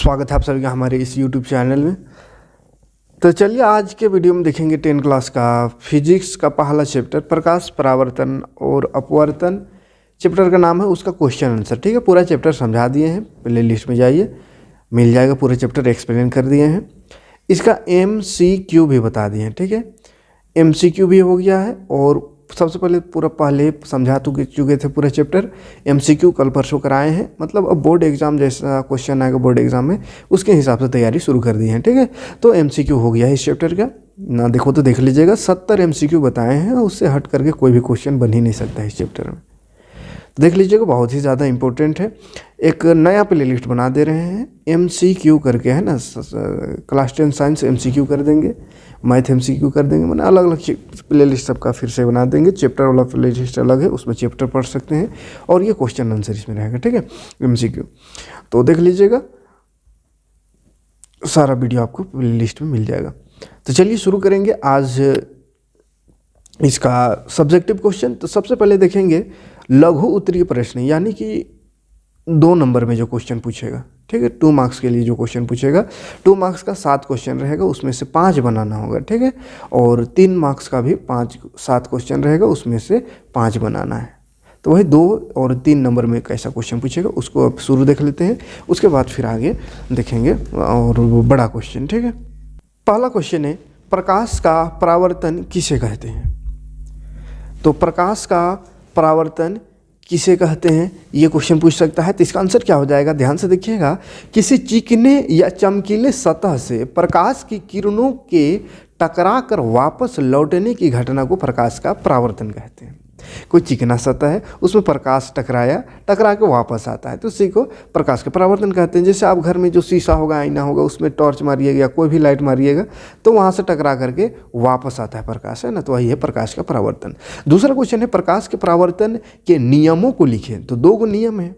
स्वागत है आप सभी का हमारे इस YouTube चैनल में। तो चलिए आज के वीडियो में देखेंगे 10 क्लास का फिजिक्स का पहला चैप्टर प्रकाश परावर्तन और अपवर्तन। चैप्टर का नाम है, उसका क्वेश्चन आंसर। ठीक है, पूरा चैप्टर समझा दिए हैं, प्ले लिस्ट में जाइए मिल जाएगा, पूरे चैप्टर एक्सप्लेन कर दिए हैं। इसका MCQ भी बता दिए हैं। ठीक है, MCQ भी हो गया है और सबसे पहले समझा चुके थे पूरा चैप्टर। MCQ कल परसों कराए हैं, मतलब अब बोर्ड एग्जाम जैसा क्वेश्चन आएगा बोर्ड एग्जाम में उसके हिसाब से तैयारी शुरू कर दी है। ठीक है, तो MCQ हो गया है इस चैप्टर का। ना देखो तो देख लीजिएगा, 70 MCQ बताए हैं, उससे हट करके कोई भी क्वेश्चन बन ही नहीं सकता है इस चैप्टर में। देख लीजिएगा, बहुत ही ज़्यादा इंपॉर्टेंट है। एक नया प्ले लिस्ट बना दे रहे हैं MCQ करके, है ना। क्लास 10 साइंस MCQ कर देंगे, मैथ MCQ कर देंगे, मैंने अलग अलग प्ले लिस्ट सबका फिर से बना देंगे। चैप्टर वाला प्ले लिस्ट अलग है, उसमें चैप्टर पढ़ सकते हैं और ये क्वेश्चन आंसर इसमें रहेगा। ठीक है, MCQ तो देख लीजिएगा, सारा वीडियो आपको प्ले लिस्ट में मिल जाएगा। तो चलिए शुरू करेंगे आज इसका सब्जेक्टिव क्वेश्चन। तो सबसे पहले देखेंगे लघु उत्तरीय प्रश्न, यानी कि 2 नंबर में जो क्वेश्चन पूछेगा। ठीक है, 2 मार्क्स के लिए जो क्वेश्चन पूछेगा, 2 मार्क्स का 7 क्वेश्चन रहेगा, उसमें से 5 बनाना होगा। ठीक है, और 3 मार्क्स का भी 7 क्वेश्चन रहेगा, उसमें से 5 बनाना है। तो वही 2 और 3 नंबर में कैसा क्वेश्चन पूछेगा उसको अब शुरू देख लेते हैं, उसके बाद फिर आगे देखेंगे और वो बड़ा क्वेश्चन। ठीक है, पहला क्वेश्चन है प्रकाश का परावर्तन किसे कहते हैं। तो प्रकाश का परावर्तन किसे कहते हैं, ये क्वेश्चन पूछ सकता है। तो इसका आंसर क्या हो जाएगा, ध्यान से देखिएगा। किसी चिकने या चमकीले सतह से प्रकाश की किरणों के टकरा कर वापस लौटने की घटना को प्रकाश का परावर्तन कहते हैं। कोई चिकना सतह है, उसमें प्रकाश टकरा के वापस आता है, तो उसी को प्रकाश का परावर्तन कहते हैं। जैसे आप घर में जो शीशा होगा, आईना होगा, उसमें टॉर्च मारिएगा या कोई भी लाइट मारिएगा तो वहाँ से टकरा करके वापस आता है प्रकाश, है ना। तो वही है प्रकाश का परावर्तन। दूसरा क्वेश्चन है प्रकाश के परावर्तन के नियमों को लिखें। तो 2 नियम है,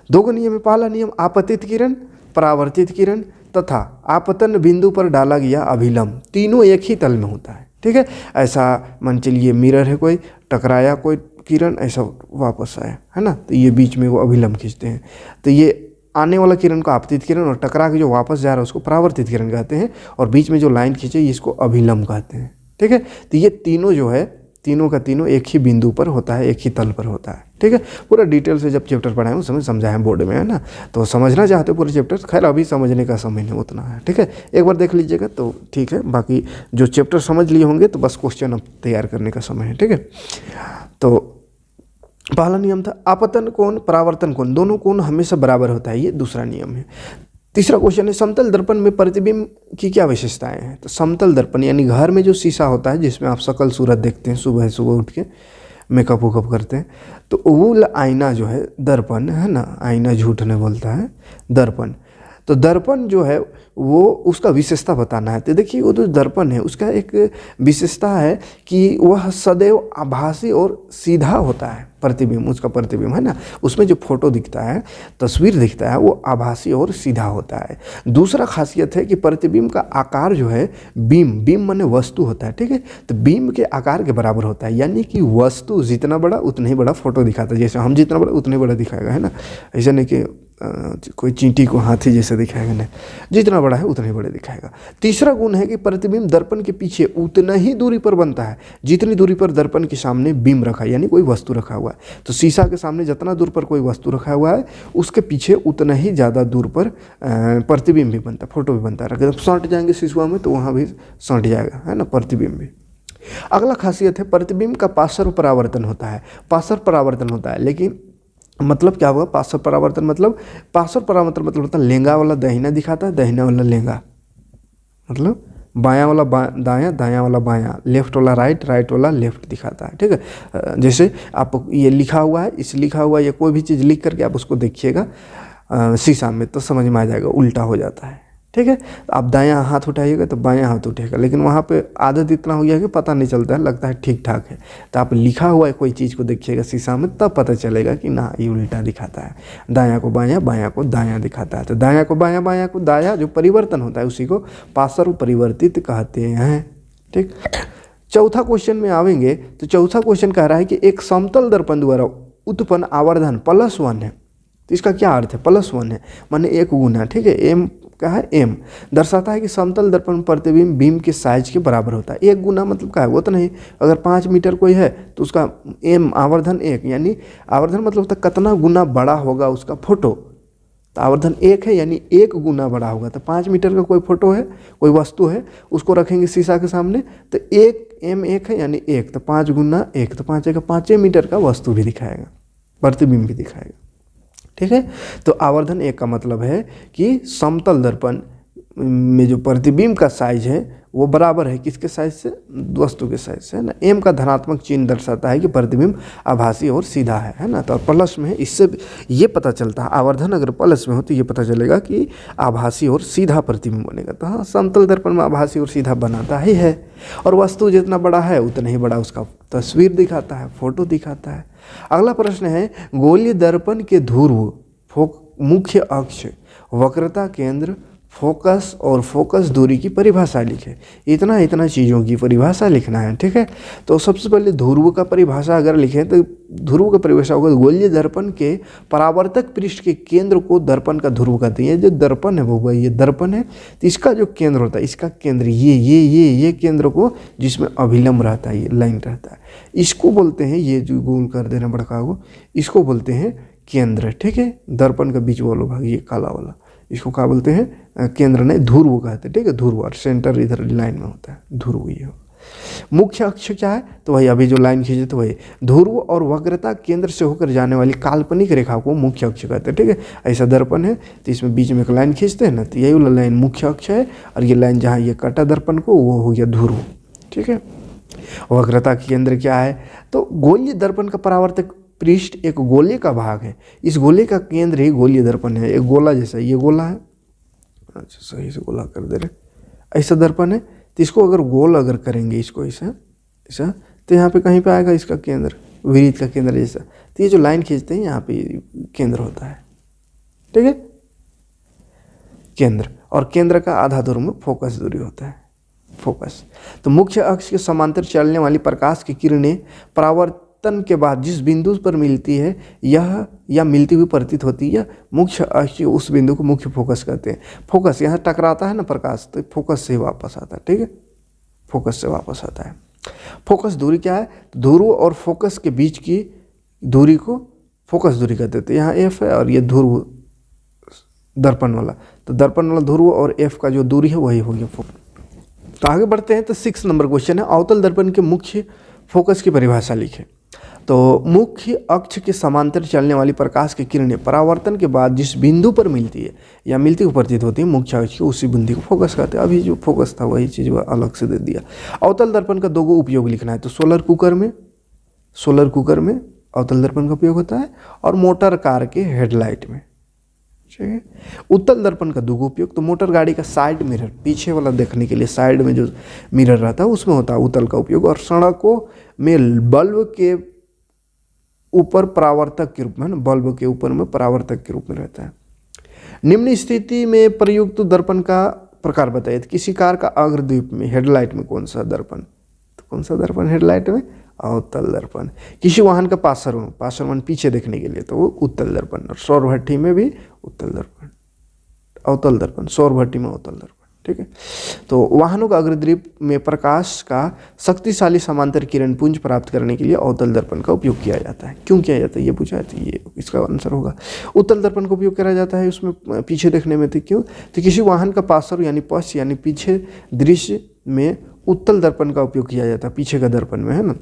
2 नियम है। पहला नियम आपतित किरण, परावर्तित किरण तथा आपतन बिंदु पर डाला गया अभिलंब, तीनों एक ही तल में होता है। ठीक है, ऐसा मान चलिए मिरर है, कोई टकराया कोई किरण, ऐसा वापस आया, है ना, तो ये बीच में वो अभिलंब खींचते हैं। तो ये आने वाला किरण को आपतित किरण और टकरा के जो वापस जा रहा है उसको परावर्तित किरण कहते हैं, और बीच में जो लाइन खींचे इसको अभिलंब कहते हैं। ठीक है, तो ये तीनों जो है, तीनों का तीनों एक ही बिंदु पर होता है, एक ही तल पर होता है। ठीक है, पूरा डिटेल से जब चैप्टर पढ़ाएं उस समय समझाएं बोर्ड में, है ना। तो समझना चाहते हो पूरे चैप्टर, खैर अभी समझने का समय नहीं उतना है। ठीक है, एक बार देख लीजिएगा तो ठीक है, बाकी जो चैप्टर समझ लिए होंगे तो बस क्वेश्चन अब तैयार करने का समय है। ठीक है, तो पहला नियम था आपतन कोण परावर्तन कोण, दोनों कोण हमेशा बराबर होता है, ये दूसरा नियम है। तीसरा क्वेश्चन है समतल दर्पण में प्रतिबिंब की क्या विशेषताएं हैं। तो समतल दर्पण यानी घर में जो शीशा होता है जिसमें आप शकल सूरत देखते हैं, सुबह सुबह उठ के मेकअप वेकअप करते हैं, तो वो आईना जो है दर्पण, है ना, आईना झूठ नहीं बोलता है, दर्पण। तो दर्पण जो है वो उसका विशेषता बताना है। तो देखिए वो जो दर्पण है उसका एक विशेषता है कि वह सदैव आभासी और सीधा होता है, प्रतिबिंब, उसका प्रतिबिंब, है ना, उसमें जो फोटो दिखता है, तस्वीर दिखता है, वो आभासी और सीधा होता है। दूसरा खासियत है कि प्रतिबिंब का आकार जो है बीम माने वस्तु होता है। ठीक है, तो बीम के आकार के बराबर होता है, यानी कि वस्तु जितना बड़ा उतना ही बड़ा फोटो दिखाता है। जैसे हम जितना बड़ा उतना ही बड़ा दिखाएगा, है ना, ऐसा नहीं कि कोई चींटी को हाथी जैसे दिखाएगा, नहीं, जितना बड़ा है उतना ही बड़ा दिखाएगा। तीसरा गुण है कि प्रतिबिंब दर्पण के पीछे उतना ही दूरी पर बनता है जितनी दूरी पर दर्पण के सामने बीम रखा है, यानी कोई वस्तु रखा हुआ है। तो शीशा के सामने जितना दूर पर कोई वस्तु रखा हुआ है उसके पीछे उतना ही ज़्यादा दूर पर प्रतिबिंब भी बनता है, फोटो भी बनता है। अगर सौंट जाएंगे शीशुआ में तो वहाँ भी सौंट जाएगा, है ना, प्रतिबिंब भी। अगला खासियत है प्रतिबिंब का पार्श्व परावर्तन होता है, पार्श्व परावर्तन होता है। लेकिन मतलब क्या होगा पार्श्व परावर्तन, मतलब पार्श्व परावर्तन मतलब होता है लेंगा वाला दाहिना दिखाता है, दाहिना वाला लेंगा, मतलब बायां वाला दायां, दायां वाला बायां, लेफ्ट वाला राइट, राइट वाला लेफ्ट दिखाता है। ठीक है, जैसे आप ये लिखा हुआ है, इस लिखा हुआ या कोई भी चीज़ लिख करके आप उसको देखिएगा शीशा में तो समझ में आ जाएगा, उल्टा हो जाता है। ठीक है, आप दायां हाथ उठाइएगा तो बायां हाथ उठेगा, लेकिन वहाँ पे आदत इतना हो गया कि पता नहीं चलता है, लगता है ठीक ठाक है। तो आप लिखा हुआ है कोई चीज़ को देखिएगा शीशा में, तब पता चलेगा कि ना ये उल्टा दिखाता है, दायां को बायां, बायां को दायां दिखाता है। तो दायां को बायां, बायां को दायां जो परिवर्तन होता है उसी को पार्श्व परिवर्तित कहते हैं। ठीक, चौथा क्वेश्चन में आवेंगे तो चौथा क्वेश्चन कह रहा है कि एक समतल दर्पण द्वारा उत्पन्न आवर्धन +1 है, तो इसका क्या अर्थ है, +1 है माने 1 गुना, ठीक है। एम क्या है, एम दर्शाता है कि समतल दर्पण में प्रतिबिंब बीम के साइज के बराबर होता है। 1 गुना मतलब क्या है, वो तो नहीं, अगर 5 मीटर कोई है तो उसका एम आवर्धन 1, यानी आवर्धन मतलब होता है कितना गुना बड़ा होगा उसका फोटो, तो आवर्धन 1 है यानी 1 गुना बड़ा होगा। तो 5 मीटर का कोई फोटो है, कोई वस्तु है, उसको रखेंगे शीशा के सामने, तो 1 है यानी 1, तो 5 गुना 1, तो 5 का 5 मीटर का वस्तु भी दिखाएगा, प्रतिबिंब भी दिखाएगा, ठीक है। तो आवर्धन 1 का मतलब है कि समतल दर्पण में जो प्रतिबिंब का साइज है वो बराबर है किसके साइज से, वस्तु के साइज से, है ना। एम का धनात्मक चिन्ह दर्शाता है कि प्रतिबिंब आभासी और सीधा है ना। तो प्लस में है, इससे ये पता चलता है, आवर्धन अगर प्लस में हो तो ये पता चलेगा कि आभासी और सीधा प्रतिबिंब बनेगा। तो हाँ, समतल दर्पण में आभासी और सीधा बनाता ही है, और वस्तु जितना बड़ा है उतना ही बड़ा उसका तस्वीर दिखाता है, फोटो दिखाता है। अगला प्रश्न है, गोलीय दर्पण के ध्रुव, मुख्य अक्ष, वक्रता केंद्र, फोकस और फोकस दूरी की परिभाषा लिखे। इतना चीज़ों की परिभाषा लिखना है, ठीक है। तो सबसे पहले ध्रुव का परिभाषा अगर लिखें तो ध्रुव का परिभाषा होगा, गोलीय दर्पण के परावर्तक पृष्ठ के केंद्र को दर्पण का ध्रुव कहते हैं। ये जो दर्पण है वो ये दर्पण है, तो इसका जो केंद्र होता है, इसका केंद्र ये केंद्र को जिसमें अभिलंब रहता है, ये लाइन रहता है, इसको बोलते हैं, ये जो गोल कर देना बड़का को, इसको बोलते हैं केंद्र, ठीक है। दर्पण का बीच वाला भाग ये काला वाला, इसको क्या बोलते हैं, केंद्र नहीं ध्रुव कहते हैं, ठीक है। ध्रुव और सेंटर इधर लाइन में होता है, ध्रुव ये हो। मुख्य अक्ष क्या है, तो वही अभी जो लाइन खींचे तो वही ध्रुव और वक्रता केंद्र से होकर जाने वाली काल्पनिक रेखा को मुख्य अक्ष कहते हैं, ठीक है। ऐसा दर्पण है तो इसमें बीच में एक लाइन खींचते हैं ना, तो यही वाला लाइन मुख्य अक्ष है, और ये लाइन जहाँ ये कटा दर्पण को वो हो गया ध्रुव, ठीक है। वक्रता केंद्र क्या है, तो गोलीय दर्पण का परावर्तक पृष्ठ एक गोले का भाग है, इस गोले का केंद्र ही गोलीय दर्पण है। एक गोला जैसा, ये गोला है, अच्छा सही से गोला कर दे रहे, ऐसा दर्पण है। तो इसको अगर गोल अगर करेंगे, इसको ऐसा ऐसा, तो यहाँ पे कहीं पे आएगा इसका केंद्र, वृत्त का केंद्र जैसा। तो ये जो लाइन खींचते हैं यहाँ पे केंद्र होता है, ठीक है, केंद्र। और केंद्र का आधा दूर में फोकस दूरी होता है, फोकस। तो मुख्य अक्ष के समांतर चलने वाली प्रकाश की किरणें परावर्तन के बाद जिस बिंदु पर मिलती है यह या मिलती हुई प्रतीत होती है, मुख्य अक्ष उस बिंदु को मुख्य फोकस कहते हैं। फोकस यहाँ टकराता है ना प्रकाश, तो फोकस से वापस आता है, ठीक है, फोकस से वापस आता है। फोकस दूरी क्या है, ध्रुव और फोकस के बीच की दूरी को फोकस दूरी कहते हैं। यहाँ एफ है और ये ध्रुव दर्पण वाला, तो दर्पण वाला ध्रुव और एफ का जो दूरी है वही हो गया फोकस। तो आगे बढ़ते हैं, तो 6 नंबर क्वेश्चन है, अवतल दर्पण के मुख्य फोकस की परिभाषा लिखे। तो मुख्य अक्ष के समांतर चलने वाली प्रकाश की किरणें परावर्तन के बाद जिस बिंदु पर मिलती है या मिलती हुई प्रतीत होती है, मुख्य अक्ष को उसी बिंदु को फोकस कहते हैं। अभी जो फोकस था वही चीज़ अलग से दे दिया। अवतल दर्पण का 2 उपयोग लिखना है, तो सोलर कुकर में अवतल दर्पण का उपयोग होता है, और मोटर कार के हेडलाइट में, ठीक है। उत्तल दर्पण का 2 उपयोग, तो मोटर गाड़ी का साइड मिरर, पीछे वाला देखने के लिए साइड में जो मिरर रहता है उसमें होता है उत्तल का उपयोग, और सड़कों में बल्ब के ऊपर परावर्तक के रूप में, ना बल्ब के ऊपर में परावर्तक के रूप में रहता है। निम्न स्थिति में प्रयुक्त दर्पण का प्रकार बताइए। तो किसी कार का अग्रदीप में हेडलाइट में कौन सा दर्पण, तो कौन सा दर्पण हेडलाइट में, अवतल दर्पण। किसी वाहन का पार्श्ववान पीछे देखने के लिए तो वो उत्तल दर्पण, और सौर भट्ठी में भी उत्तल दर्पण, अवतल दर्पण, सौर भट्ठी में अवतल दर्पण, ठीक है। तो वाहनों का अग्रदीप में प्रकाश का शक्तिशाली समांतर किरण पुंज प्राप्त करने के लिए अवतल दर्पण का उपयोग किया जाता है। क्यों किया जाता है ये पूछा है, तो ये इसका आंसर होगा। उत्तल दर्पण का उपयोग किया जाता है उसमें पीछे देखने में, तो क्यों, तो किसी वाहन का पार्श्व यानी पश्च यानी पीछे दृश्य में उत्तल दर्पण का उपयोग किया जाता है, पीछे का दर्पण में, है ना।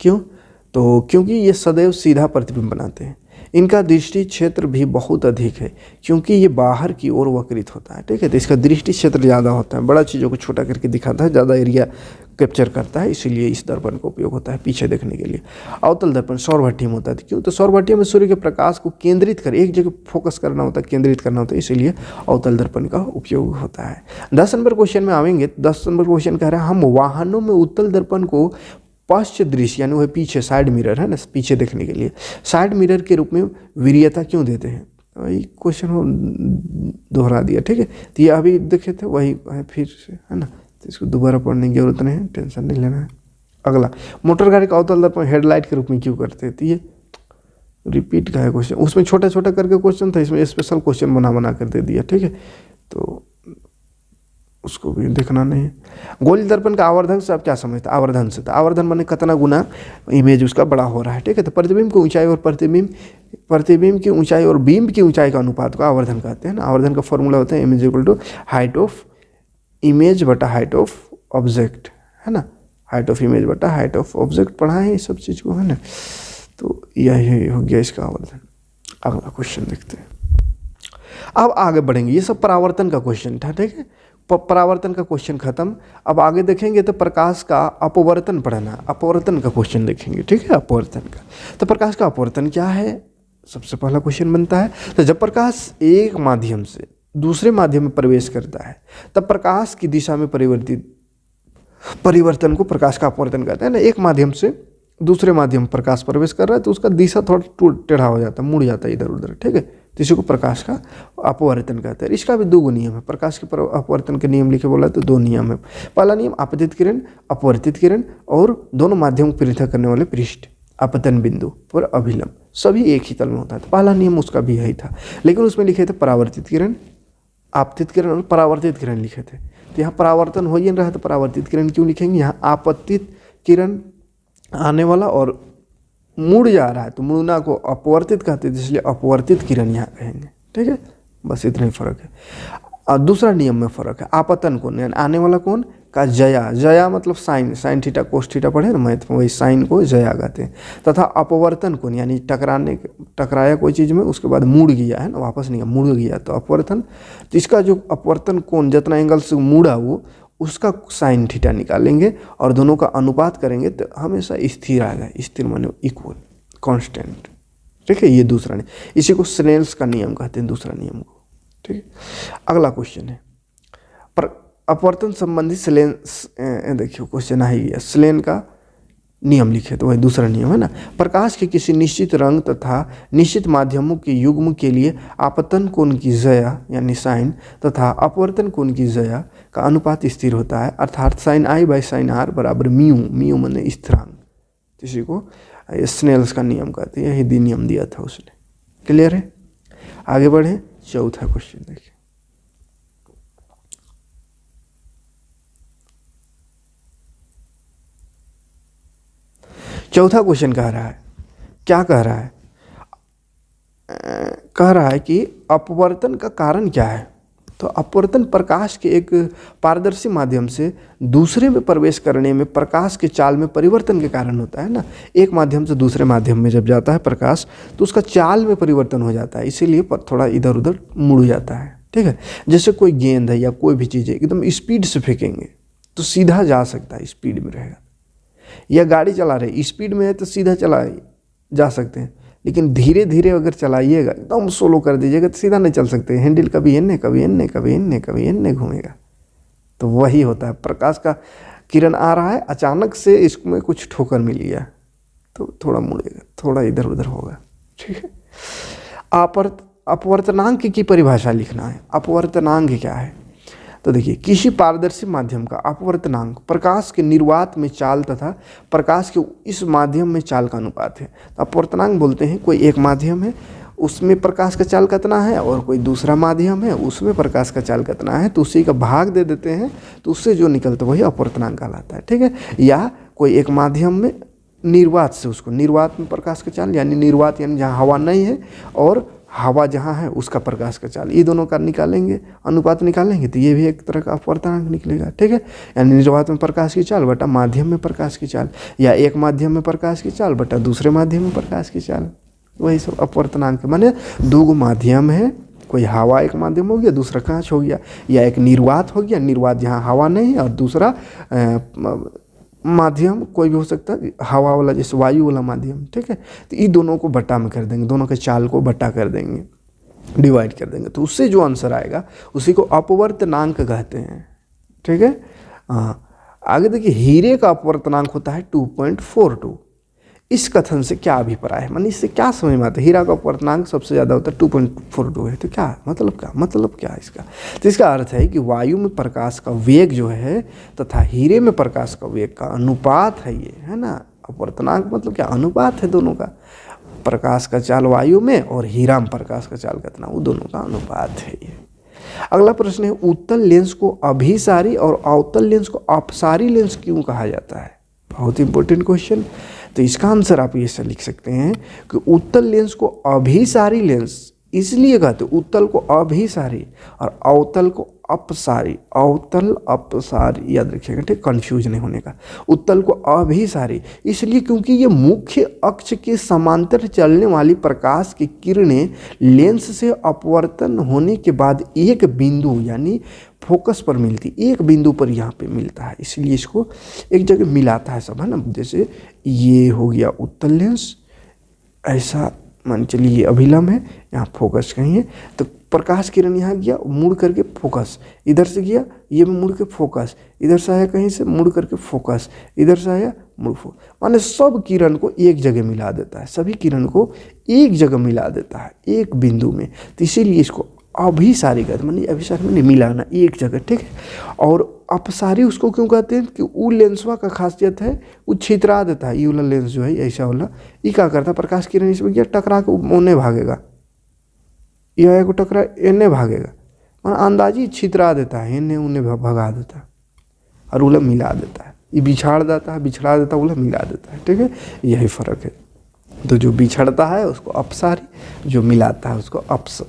क्यों, तो क्योंकि ये सदैव सीधा प्रतिबिंब बनाते हैं। इनका दृष्टि क्षेत्र भी बहुत अधिक है क्योंकि ये बाहर की ओर वक्रित होता है, ठीक है। तो इसका दृष्टि क्षेत्र ज़्यादा होता है, बड़ा चीज़ों को छोटा करके दिखाता है, ज़्यादा एरिया कैप्चर करता है, इसीलिए इस दर्पण का उपयोग होता है पीछे देखने के लिए। अवतल दर्पण सौर भट्ठी में होता है, क्यों, तो सौर भट्ठी में सूर्य के प्रकाश को केंद्रित कर एक जगह फोकस करना होता है, केंद्रित करना होता है, इसीलिए अवतल दर्पण का उपयोग होता है। 10 नंबर क्वेश्चन में आवेंगे। 10 नंबर क्वेश्चन कह रहा है, हम वाहनों में उत्तल दर्पण को पश्च दृश्य यानी वह पीछे साइड मिरर है ना, पीछे देखने के लिए साइड मिरर के रूप में वरीयता क्यों देते हैं। वही क्वेश्चन हो दोहरा दिया, ठीक है। तो ये अभी देखे थे वही है फिर से, है ना, तो इसको दोबारा पढ़ने की जरूरत नहीं है, टेंशन नहीं लेना है। अगला, मोटर गाड़ी का अवतल दर्पण हेडलाइट के रूप में क्यों करते हैं, तो रिपीट का है क्वेश्चन, उसमें छोटा छोटा करके क्वेश्चन था, इसमें स्पेशल क्वेश्चन बना बना कर दे दिया, ठीक है, तो उसको भी देखना नहीं है। गोलीय दर्पण का आवर्धन से आप क्या समझते हैं? आवर्धन से, तो आवर्धन माने कितना गुना इमेज उसका बड़ा हो रहा है, ठीक है। तो प्रतिबिंब की ऊंचाई और प्रतिबिंब की ऊंचाई और बीम की ऊंचाई का अनुपात को आवर्धन कहते हैं ना। आवर्धन का फॉर्मूला होता है image equal to height of image बटा हाइट ऑफ ऑब्जेक्ट, है ना। हाइट ऑफ इमेज बटा हाइट ऑफ ऑब्जेक्ट पढ़ा है ये सब चीज़ को, है ना। तो यही हो गया इसका आवर्धन। अगला क्वेश्चन देखते हैं। अब आगे बढ़ेंगे, ये सब परावर्तन का क्वेश्चन था, ठीक है। परावर्तन का क्वेश्चन खत्म। अब आगे देखेंगे तो प्रकाश का अपवर्तन पढ़ना, अपवर्तन का क्वेश्चन देखेंगे, ठीक है। अपवर्तन का, तो प्रकाश का अपवर्तन क्या है, सबसे पहला क्वेश्चन बनता है। तो जब प्रकाश एक माध्यम से दूसरे माध्यम में प्रवेश करता है तब प्रकाश की दिशा में परिवर्तन को प्रकाश का अपवर्तन कहते हैं ना। एक माध्यम से दूसरे माध्यम में प्रकाश प्रवेश कर रहा है तो उसका दिशा थोड़ा टेढ़ा हो जाता है, मुड़ जाता है इधर उधर, ठीक है। तो इसी को प्रकाश का अपवर्तन कहते हैं। इसका भी दो नियम है, प्रकाश के अपवर्तन के नियम लिखे बोला तो दो नियम है। पहला नियम आपतित किरण, अपवर्तित किरण और दोनों माध्यम को पृथक करने वाले पृष्ठ आपतन बिंदु पर अभिलंब सभी एक ही तल में होता है। तो पहला नियम उसका भी यही था, लेकिन उसमें लिखे थे परावर्तित किरण, आपतित किरण और परावर्तित किरण लिखे थे। तो यहाँ परावर्तन हो ही नहीं रहा तो परावर्तित किरण क्यों लिखेंगे, यहाँ आपतित किरण आने वाला और मुड़ जा रहा है तो मुड़ना को अपवर्तित कहते हैं, इसलिए अपवर्तित किरण यहाँ कहेंगे, ठीक है। बस इतना ही फर्क है। और दूसरा नियम में फर्क है, आपतन कोण यानी आने वाला कोण का जया, जया मतलब sine, sine theta cos theta पढ़े ना मैथ में, वही साइन को जया कहते हैं। तथा अपवर्तन कोण यानी टकराया कोई चीज़ में उसके बाद मुड़ गया है ना, वापस नहीं मुड़ गया तो अपवर्तन। तो इसका जो अपवर्तन कोण जितना एंगल से मुड़ा वो उसका साइन थीटा निकालेंगे और दोनों का अनुपात करेंगे तो हमेशा स्थिर आएगा, स्थिर माने इक्वल कांस्टेंट, ठीक है। ये दूसरा नियम, इसी को स्नेल्स का नियम कहते हैं, दूसरा नियम को, ठीक है। अगला क्वेश्चन है पर अपवर्तन संबंधी स्लेन, देखियो क्वेश्चन आ ही गया, स्लेन का नियम लिखे तो वही दूसरा नियम है ना। प्रकाश के किसी निश्चित रंग तथा निश्चित माध्यमों के युग्म के लिए आपतन कोण की जया यानी साइन तथा अपवर्तन कोण की जया का अनुपात स्थिर होता है, अर्थात sine i by sine r बराबर म्यू, म्यू माने स्थिरांक। इसी को स्नेल्स का नियम कहते हैं, यही नियम दिया था उसने। क्लियर है। आगे बढ़े, चौथा क्वेश्चन देखिए। चौथा क्वेश्चन कह रहा है, क्या कह रहा है, कह रहा है कि अपवर्तन का कारण क्या है। तो अपवर्तन प्रकाश के एक पारदर्शी माध्यम से दूसरे में प्रवेश करने में प्रकाश के चाल में परिवर्तन के कारण होता है ना। एक माध्यम से दूसरे माध्यम में जब जाता है प्रकाश तो उसका चाल में परिवर्तन हो जाता है, इसीलिए थोड़ा इधर उधर मुड़ जाता है, ठीक है। जैसे कोई गेंद है या कोई भी चीज़ है एकदम स्पीड से फेंकेंगे तो सीधा जा सकता है, स्पीड में रहेगा, या गाड़ी चला रहे स्पीड में है तो सीधा चला जा सकते हैं, लेकिन धीरे धीरे अगर चलाइएगा एकदम स्लो कर दीजिएगा तो सीधा नहीं चल सकते, हैंडल कभी इन्ने कभी इन्ने कभी इन्ने कभी इन्ने घूमेगा। तो वही होता है, प्रकाश का किरण आ रहा है, अचानक से इसमें कुछ ठोकर मिल गया तो थोड़ा मुड़ेगा, थोड़ा इधर उधर होगा, ठीक है। अपवर्तनांक की परिभाषा लिखना है। अपवर्तनांक क्या है, तो देखिए किसी पारदर्शी माध्यम का अपवर्तनांक प्रकाश के निर्वात में चाल तथा प्रकाश के इस माध्यम में चाल का अनुपात है। तो अपवर्तनांक बोलते हैं कोई एक माध्यम है उसमें प्रकाश का चाल कितना है और कोई दूसरा माध्यम है उसमें प्रकाश का चाल कितना है, तो उसी का भाग दे देते हैं तो उससे जो निकलता वही अपवर्तनांक कहलाता है, ठीक है। या कोई एक माध्यम में निर्वात से, उसको निर्वात में प्रकाश का चाल यानी निर्वात यानी जहाँ हवा नहीं है और हवा जहाँ है उसका प्रकाश का चाल, ये दोनों का निकालेंगे, अनुपात निकालेंगे तो ये भी एक तरह का अपवर्तनांक निकलेगा, ठीक है। यानी निर्वात में प्रकाश की चाल बटा माध्यम में प्रकाश की चाल, या एक माध्यम में प्रकाश की चाल बटा दूसरे माध्यम में प्रकाश की चाल, वही सब अपवर्तनांक। माने दो माध्यम है, कोई हवा एक माध्यम हो गया दूसरा कांच हो गया, या एक निर्वात हो गया, निर्वात जहाँ हवा नहीं है और दूसरा माध्यम कोई भी हो सकता है हवा वाला जैसे वायु वाला माध्यम, ठीक है। तो ये दोनों को बटा में कर देंगे, दोनों के चाल को बटा कर देंगे, डिवाइड कर देंगे, तो उससे जो आंसर आएगा उसी को अपवर्तनांक कहते हैं, ठीक है। आगे देखिए हीरे का अपवर्तनांक होता है 2.42। इस कथन से क्या अभिप्राय है, मानी इससे क्या समझ में आता है, हीरा का अपवर्तनांक सबसे ज़्यादा होता है 2.42 है, तो क्या मतलब क्या है इसका। तो इसका अर्थ है कि वायु में प्रकाश का वेग जो है तथा हीरे में प्रकाश का वेग का अनुपात है ये, है ना। अपवर्तनांक मतलब क्या, अनुपात है दोनों का। प्रकाश का चाल वायु में और हीरा में प्रकाश का चाल कितना, वो दोनों का अनुपात है ये। अगला प्रश्न है उत्तल लेंस को अभिसारी और अवतल लेंस को अपसारी लेंस क्यों कहा जाता है? बहुत इंपॉर्टेंट क्वेश्चन। तो इसका आंसर आप ऐसा लिख सकते हैं कि उत्तल लेंस को अभिसारी लेंस इसलिए कहते हैं, उत्तल को अभिसारी और अवतल को अपसारी, अवतल अपसारी याद रखिएगा, ठीक, कंफ्यूज नहीं होने का। उत्तल को अभिसारी इसलिए क्योंकि ये मुख्य अक्ष के समांतर चलने वाली प्रकाश की किरणें लेंस से अपवर्तन होने के बाद एक बिंदु यानी फोकस पर मिलती, एक बिंदु पर यहाँ पे मिलता है, इसलिए इसको एक जगह मिलाता है सब, है ना। जैसे ये हो गया उत्तल लेंस, ऐसा मान चलिए ये अभिलंब है, यहाँ फोकस कहीं है, तो प्रकाश किरण यहाँ गया मुड़ करके फोकस, इधर से गया ये मुड़ के फोकस, इधर से आया कहीं से मुड़ करके फोकस, इधर से आया मुड़ फोकस, माने सब किरण को एक जगह मिला देता है, सभी किरण को एक जगह मिला देता है एक बिंदु में। तो इसीलिए इसको अभिसारी कहते हैं, माने अभिसारी में मिलाना एक जगह, ठीक है। और अपसारी उसको क्यों कहते हैं कि वो लेंसवा का खासियत है वो छितरा देता है। ये वाला लेंस जो है ऐसा वाला, ये क्या करता है, प्रकाश किरण इसमें क्या टकरा के ओने भागेगा, यह को टकरा एने भागेगा, माना अंदाजी छितरा देता है, एने उन्हें भगा देता है और उला मिला देता है। ये बिछाड़ देता है, बिछड़ा देता है, उला मिला देता है, ठीक है, यही फ़र्क है। तो जो बिछड़ता है उसको अपसारी, जो मिलाता है उसको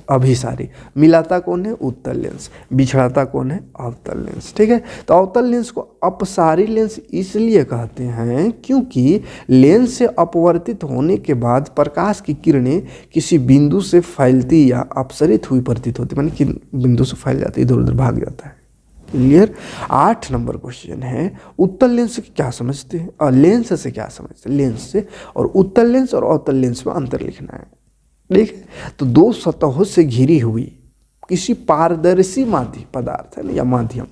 अभिसारी। मिलाता कौन है, उत्तल लेंस, बिछड़ाता कौन है, अवतल लेंस, ठीक है। तो अवतल लेंस को अपसारी लेंस इसलिए कहते हैं क्योंकि लेंस से अपवर्तित होने के बाद प्रकाश की किरणें किसी बिंदु से फैलती या अपसरित हुई प्रतीत होती, माने कि बिंदु से फैल जाती, इधर उधर भाग जाता है। क्लियर। 8 नंबर क्वेश्चन है उत्तल लेंस से क्या समझते हैं और लेंस से क्या समझते हैं। लेंस से और उत्तल लेंस और अवतल लेंस में अंतर लिखना है, ठीक है। तो दो सतहों से घिरी हुई किसी पारदर्शी माध्यम पदार्थ है या माध्यम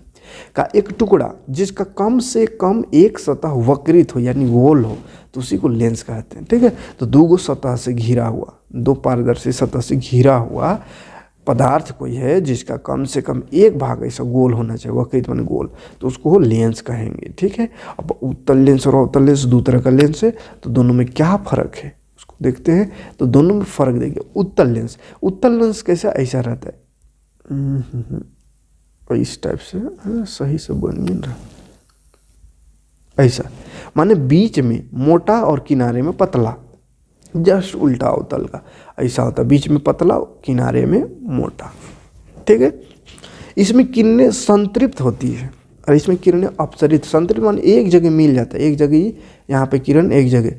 का एक टुकड़ा जिसका कम से कम एक सतह वक्रित हो यानी गोल हो, तो उसी को लेंस कहते हैं, ठीक है। तो दो सतह से घिरा हुआ, दो पारदर्शी सतह से घिरा हुआ पदार्थ कोई है जिसका कम से कम एक भाग ऐसा गोल होना चाहिए, वक्रित माने गोल, तो उसको लेंस कहेंगे, ठीक है। अब उत्तल लेंस और अवतल लेंस दो तरह का लेंस है, तो दोनों में क्या फ़र्क है उसको देखते हैं। तो दोनों में फ़र्क देखिए। उत्तल लेंस कैसा, ऐसा रहता है इस टाइप से, सही से बनिए रहा, ऐसा माने बीच में मोटा और किनारे में पतला, जस्ट उल्टा अवतल का ऐसा होता है, बीच में पतला किनारे में मोटा, ठीक है। इसमें किरणें संतृप्त होती है और इसमें किरणें अपसरित। संतृप्त मान एक जगह मिल जाता है, एक जगह ही यहाँ पे किरण एक जगह,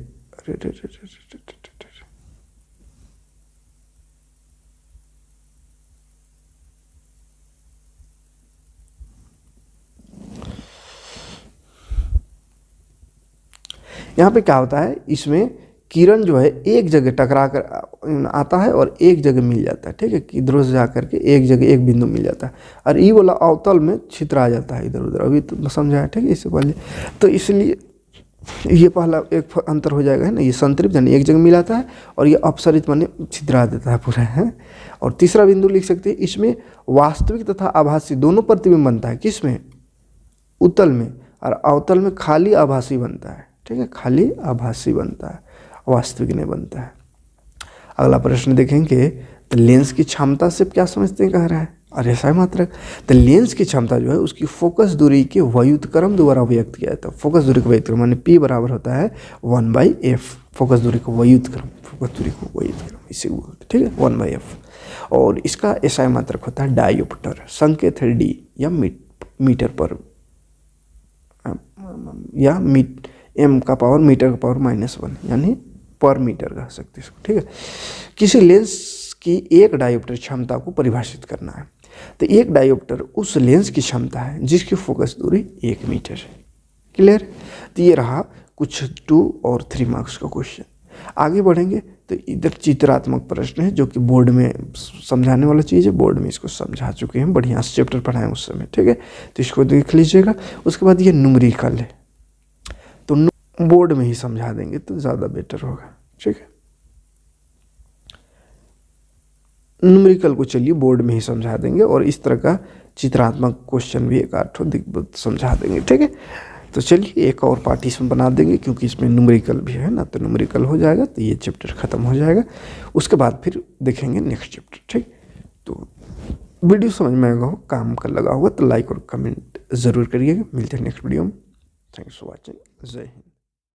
यहाँ पे क्या होता है, इसमें किरण जो है एक जगह टकरा कर आता है और एक जगह मिल जाता है, ठीक है, इधरों से जा करके एक जगह एक बिंदु मिल जाता है। और ये वाला अवतल में छितरा जाता है इधर उधर, अभी तो समझाया, ठीक है, इससे पहले। तो इसलिए ये पहला एक अंतर हो जाएगा, है ना। ये संतृप्त यानी एक जगह मिलाता है और ये अपसरित माने छितरा देता है पूरा, है। और तीसरा बिंदु लिख सकते हैं, इसमें वास्तविक तथा आभासी दोनों प्रतिबिंब बनता है, किसमें, उत्तल में, और अवतल में खाली आभासी बनता है, ठीक है, खाली आभासी बनता है, वास्तविक नहीं बनता है। अगला प्रश्न देखेंगे, तो लेंस की क्षमता से क्या समझते हैं, कह रहा है अरे ऐसा मात्रक। तो लेंस की क्षमता जो है उसकी फोकस दूरी के व्युत्क्रम द्वारा व्यक्त किया जाता है। फोकस दूरी का व्युत्क्रम माने P बराबर होता है 1/f, फोकस दूरी का व्युत्क्रम, फोकस दूरी को व्युत्क्रम इसे बोलते हैं, ठीक है, 1/f। और इसका SI मात्रक होता है डायोप्टर, संकेत है D या मीटर पर, या m का पावर मीटर का पावर -1 यानी पर मीटर कह सकते हैं इसको, ठीक है। किसी लेंस की एक डायोप्टर क्षमता को परिभाषित करना है। तो एक डायोप्टर उस लेंस की क्षमता है जिसकी फोकस दूरी 1 मीटर है। क्लियर। तो ये रहा कुछ 2 और 3 मार्क्स का क्वेश्चन। आगे बढ़ेंगे तो इधर चित्रात्मक प्रश्न है जो कि बोर्ड में समझाने वाला चीज़ है, बोर्ड में इसको समझा चुके हैं, बढ़िया से चैप्टर पढ़ाएं उस समय, ठीक है। तो इसको देख लीजिएगा। उसके बाद ये न्यूमेरिकल है, तो बोर्ड में ही समझा देंगे तो ज़्यादा बेटर होगा, ठीक है। न्यूमेरिकल को चलिए बोर्ड में ही समझा देंगे और इस तरह का चित्रात्मक क्वेश्चन भी एक आठ समझा देंगे, ठीक है। तो चलिए एक और पार्ट इसमें बना देंगे, क्योंकि इसमें न्यूमेरिकल भी है ना, तो न्यूमेरिकल हो जाएगा तो ये चैप्टर ख़त्म हो जाएगा। उसके बाद फिर देखेंगे नेक्स्ट चैप्टर। ठीक, तो वीडियो समझ में आएगा हो, काम का लगा होगा तो लाइक और कमेंट ज़रूर करिएगा। मिलते हैं नेक्स्ट वीडियो में। Thanks for watching. जय हिंद।